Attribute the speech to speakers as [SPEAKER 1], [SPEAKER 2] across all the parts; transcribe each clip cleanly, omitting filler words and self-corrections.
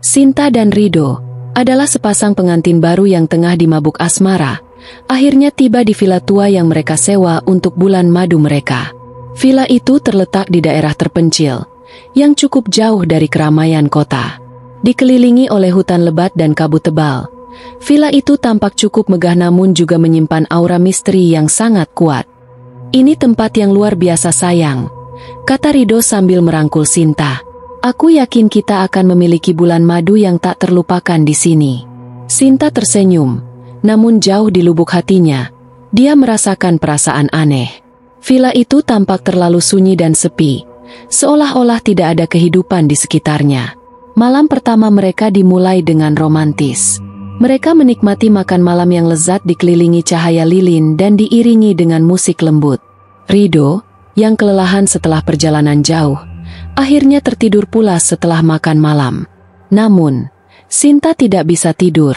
[SPEAKER 1] Sinta dan Rido adalah sepasang pengantin baru yang tengah dimabuk asmara. Akhirnya tiba di villa tua yang mereka sewa untuk bulan madu mereka. Villa itu terletak di daerah terpencil, yang cukup jauh dari keramaian kota. Dikelilingi oleh hutan lebat dan kabut tebal, villa itu tampak cukup megah namun juga menyimpan aura misteri yang sangat kuat. "Ini tempat yang luar biasa sayang," kata Rido sambil merangkul Sinta. "Aku yakin kita akan memiliki bulan madu yang tak terlupakan di sini." Sinta tersenyum, namun jauh di lubuk hatinya, dia merasakan perasaan aneh. Villa itu tampak terlalu sunyi dan sepi, seolah-olah tidak ada kehidupan di sekitarnya. Malam pertama mereka dimulai dengan romantis. Mereka menikmati makan malam yang lezat dikelilingi cahaya lilin dan diiringi dengan musik lembut. Rido, yang kelelahan setelah perjalanan jauh, akhirnya tertidur pulas setelah makan malam. Namun, Sinta tidak bisa tidur.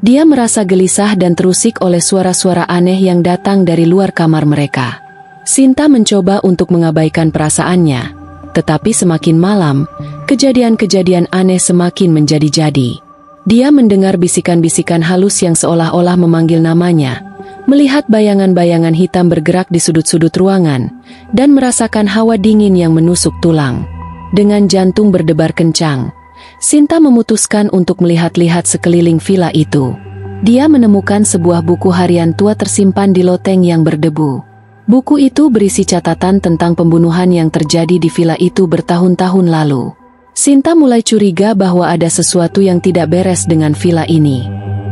[SPEAKER 1] Dia merasa gelisah dan terusik oleh suara-suara aneh yang datang dari luar kamar mereka. Sinta mencoba untuk mengabaikan perasaannya, tetapi semakin malam, kejadian-kejadian aneh semakin menjadi-jadi. Dia mendengar bisikan-bisikan halus yang seolah-olah memanggil namanya, melihat bayangan-bayangan hitam bergerak di sudut-sudut ruangan, dan merasakan hawa dingin yang menusuk tulang. Dengan jantung berdebar kencang, Sinta memutuskan untuk melihat-lihat sekeliling villa itu. Dia menemukan sebuah buku harian tua tersimpan di loteng yang berdebu. Buku itu berisi catatan tentang pembunuhan yang terjadi di villa itu bertahun-tahun lalu. Sinta mulai curiga bahwa ada sesuatu yang tidak beres dengan villa ini.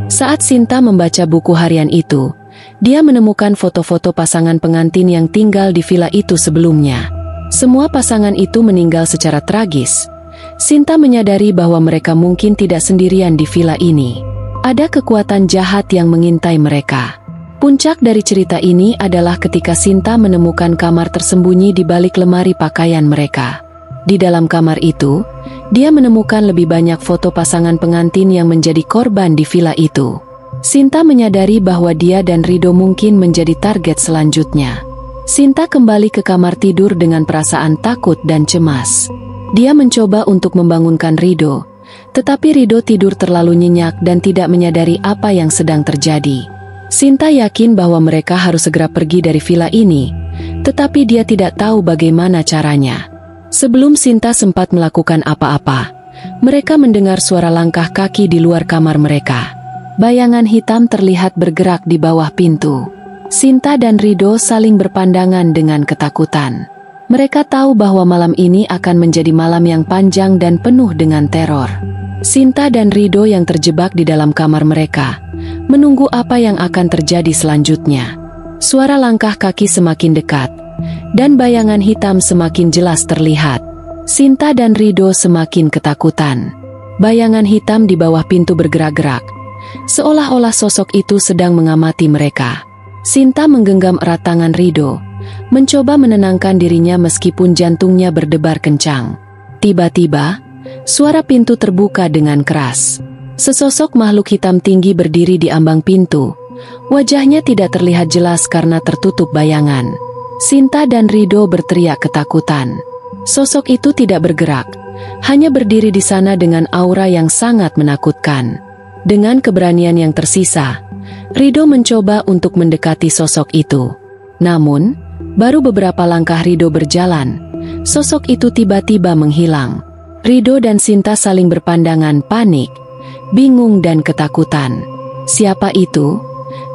[SPEAKER 1] Saat Sinta membaca buku harian itu, dia menemukan foto-foto pasangan pengantin yang tinggal di villa itu sebelumnya. Semua pasangan itu meninggal secara tragis. Sinta menyadari bahwa mereka mungkin tidak sendirian di villa ini. Ada kekuatan jahat yang mengintai mereka. Puncak dari cerita ini adalah ketika Sinta menemukan kamar tersembunyi di balik lemari pakaian mereka. Di dalam kamar itu, dia menemukan lebih banyak foto pasangan pengantin yang menjadi korban di villa itu. Sinta menyadari bahwa dia dan Rido mungkin menjadi target selanjutnya. Sinta kembali ke kamar tidur dengan perasaan takut dan cemas. Dia mencoba untuk membangunkan Rido, tetapi Rido tidur terlalu nyenyak dan tidak menyadari apa yang sedang terjadi. Sinta yakin bahwa mereka harus segera pergi dari villa ini, tetapi dia tidak tahu bagaimana caranya. Sebelum Sinta sempat melakukan apa-apa, mereka mendengar suara langkah kaki di luar kamar mereka. Bayangan hitam terlihat bergerak di bawah pintu. Sinta dan Rido saling berpandangan dengan ketakutan. Mereka tahu bahwa malam ini akan menjadi malam yang panjang dan penuh dengan teror. Sinta dan Rido yang terjebak di dalam kamar mereka, menunggu apa yang akan terjadi selanjutnya. Suara langkah kaki semakin dekat, dan bayangan hitam semakin jelas terlihat. Sinta dan Rido semakin ketakutan. Bayangan hitam di bawah pintu bergerak-gerak, seolah-olah sosok itu sedang mengamati mereka. Sinta menggenggam erat tangan Rido, mencoba menenangkan dirinya meskipun jantungnya berdebar kencang. Tiba-tiba, suara pintu terbuka dengan keras. Sesosok makhluk hitam tinggi berdiri di ambang pintu. Wajahnya tidak terlihat jelas karena tertutup bayangan. Sinta dan Rido berteriak ketakutan. Sosok itu tidak bergerak, hanya berdiri di sana dengan aura yang sangat menakutkan. Dengan keberanian yang tersisa, Rido mencoba untuk mendekati sosok itu. Namun, baru beberapa langkah Rido berjalan, sosok itu tiba-tiba menghilang. Rido dan Sinta saling berpandangan panik, bingung dan ketakutan. "Siapa itu?"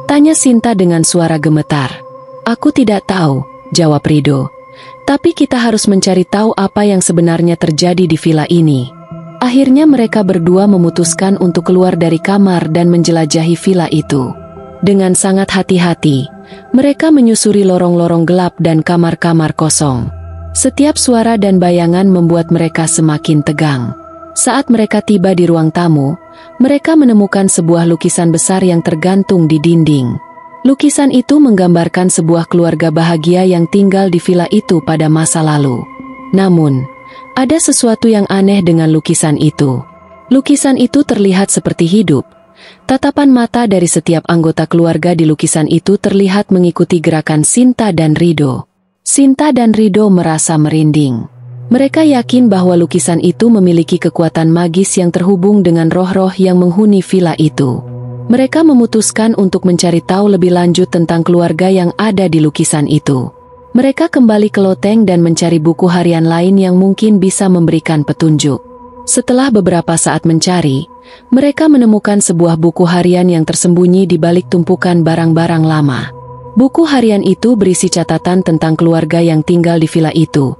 [SPEAKER 1] tanya Sinta dengan suara gemetar. "Aku tidak tahu," jawab Rido. "Tapi kita harus mencari tahu apa yang sebenarnya terjadi di villa ini." Akhirnya mereka berdua memutuskan untuk keluar dari kamar dan menjelajahi villa itu. Dengan sangat hati-hati, mereka menyusuri lorong-lorong gelap dan kamar-kamar kosong. Setiap suara dan bayangan membuat mereka semakin tegang. Saat mereka tiba di ruang tamu, mereka menemukan sebuah lukisan besar yang tergantung di dinding. Lukisan itu menggambarkan sebuah keluarga bahagia yang tinggal di villa itu pada masa lalu. Namun, ada sesuatu yang aneh dengan lukisan itu. Lukisan itu terlihat seperti hidup. Tatapan mata dari setiap anggota keluarga di lukisan itu terlihat mengikuti gerakan Sinta dan Rido. Sinta dan Rido merasa merinding. Mereka yakin bahwa lukisan itu memiliki kekuatan magis yang terhubung dengan roh-roh yang menghuni villa itu. Mereka memutuskan untuk mencari tahu lebih lanjut tentang keluarga yang ada di lukisan itu. Mereka kembali ke loteng dan mencari buku harian lain yang mungkin bisa memberikan petunjuk. Setelah beberapa saat mencari, mereka menemukan sebuah buku harian yang tersembunyi di balik tumpukan barang-barang lama. Buku harian itu berisi catatan tentang keluarga yang tinggal di villa itu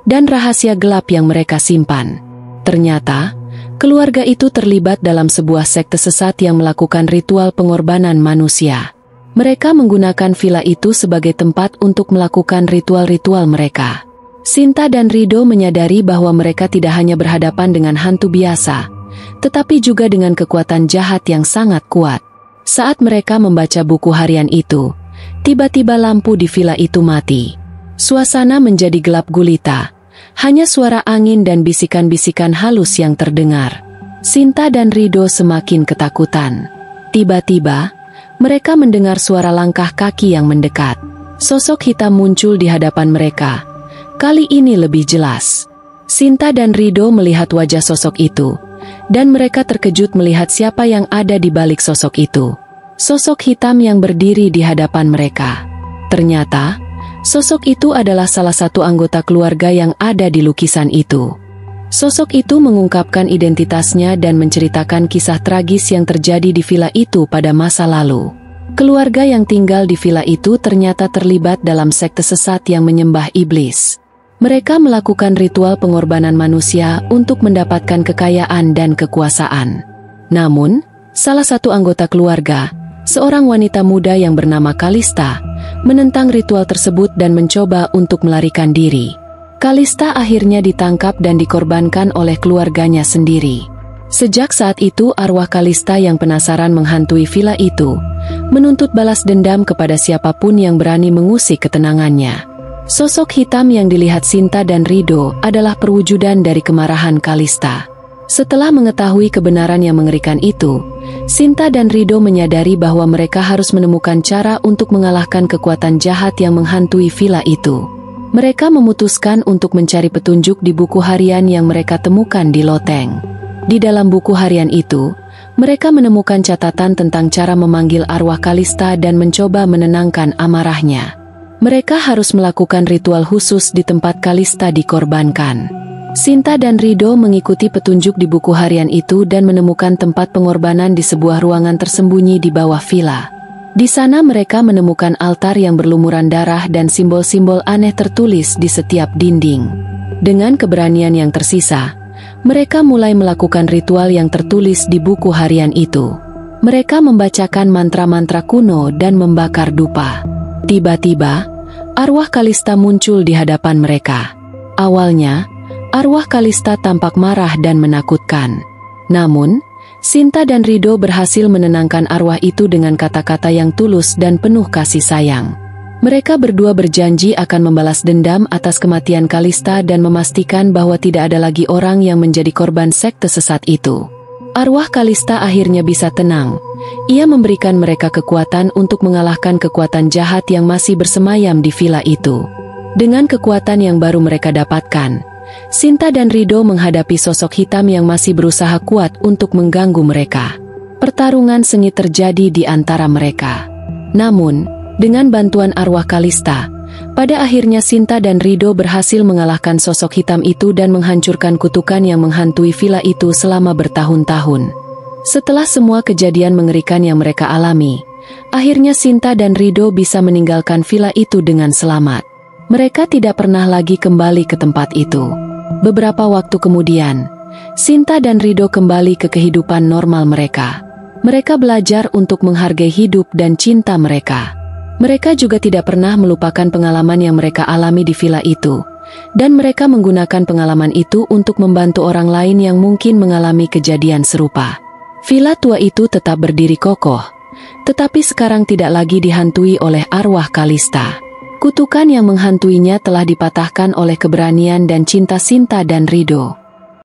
[SPEAKER 1] dan rahasia gelap yang mereka simpan. Ternyata, keluarga itu terlibat dalam sebuah sekte sesat yang melakukan ritual pengorbanan manusia. Mereka menggunakan villa itu sebagai tempat untuk melakukan ritual-ritual mereka. Sinta dan Rido menyadari bahwa mereka tidak hanya berhadapan dengan hantu biasa, tetapi juga dengan kekuatan jahat yang sangat kuat. Saat mereka membaca buku harian itu, tiba-tiba lampu di villa itu mati. Suasana menjadi gelap gulita, hanya suara angin dan bisikan-bisikan halus yang terdengar. Sinta dan Rido semakin ketakutan. Tiba-tiba, mereka mendengar suara langkah kaki yang mendekat. Sosok hitam muncul di hadapan mereka. Kali ini lebih jelas. Sinta dan Rido melihat wajah sosok itu, dan mereka terkejut melihat siapa yang ada di balik sosok itu. Sosok hitam yang berdiri di hadapan mereka. Ternyata, sosok itu adalah salah satu anggota keluarga yang ada di lukisan itu. Sosok itu mengungkapkan identitasnya dan menceritakan kisah tragis yang terjadi di villa itu pada masa lalu. Keluarga yang tinggal di villa itu ternyata terlibat dalam sekte sesat yang menyembah iblis. Mereka melakukan ritual pengorbanan manusia untuk mendapatkan kekayaan dan kekuasaan. Namun, salah satu anggota keluarga, seorang wanita muda yang bernama Kalista, menentang ritual tersebut dan mencoba untuk melarikan diri. Kalista akhirnya ditangkap dan dikorbankan oleh keluarganya sendiri. Sejak saat itu arwah Kalista yang penasaran menghantui villa itu, menuntut balas dendam kepada siapapun yang berani mengusik ketenangannya. Sosok hitam yang dilihat Sinta dan Rido adalah perwujudan dari kemarahan Kalista. Setelah mengetahui kebenaran yang mengerikan itu, Sinta dan Rido menyadari bahwa mereka harus menemukan cara untuk mengalahkan kekuatan jahat yang menghantui villa itu. Mereka memutuskan untuk mencari petunjuk di buku harian yang mereka temukan di loteng. Di dalam buku harian itu, mereka menemukan catatan tentang cara memanggil arwah Kalista dan mencoba menenangkan amarahnya. Mereka harus melakukan ritual khusus di tempat Kalista dikorbankan. Sinta dan Rido mengikuti petunjuk di buku harian itu dan menemukan tempat pengorbanan di sebuah ruangan tersembunyi di bawah villa. Di sana mereka menemukan altar yang berlumuran darah dan simbol-simbol aneh tertulis di setiap dinding. Dengan keberanian yang tersisa, mereka mulai melakukan ritual yang tertulis di buku harian itu. Mereka membacakan mantra-mantra kuno dan membakar dupa. Tiba-tiba, arwah Kalista muncul di hadapan mereka. Awalnya, arwah Kalista tampak marah dan menakutkan. Namun, Sinta dan Rido berhasil menenangkan arwah itu dengan kata-kata yang tulus dan penuh kasih sayang. Mereka berdua berjanji akan membalas dendam atas kematian Kalista dan memastikan bahwa tidak ada lagi orang yang menjadi korban sekte sesat itu. Arwah Kalista akhirnya bisa tenang. Ia memberikan mereka kekuatan untuk mengalahkan kekuatan jahat yang masih bersemayam di villa itu. Dengan kekuatan yang baru mereka dapatkan, Sinta dan Rido menghadapi sosok hitam yang masih berusaha kuat untuk mengganggu mereka. Pertarungan sengit terjadi di antara mereka. Namun, dengan bantuan arwah Kalista, pada akhirnya Sinta dan Rido berhasil mengalahkan sosok hitam itu dan menghancurkan kutukan yang menghantui villa itu selama bertahun-tahun. Setelah semua kejadian mengerikan yang mereka alami, akhirnya Sinta dan Rido bisa meninggalkan villa itu dengan selamat. Mereka tidak pernah lagi kembali ke tempat itu. Beberapa waktu kemudian, Sinta dan Rido kembali ke kehidupan normal mereka. Mereka belajar untuk menghargai hidup dan cinta mereka. Mereka juga tidak pernah melupakan pengalaman yang mereka alami di villa itu, dan mereka menggunakan pengalaman itu untuk membantu orang lain yang mungkin mengalami kejadian serupa. Villa tua itu tetap berdiri kokoh, tetapi sekarang tidak lagi dihantui oleh arwah Kalista. Kutukan yang menghantuinya telah dipatahkan oleh keberanian dan cinta Sinta dan Rido.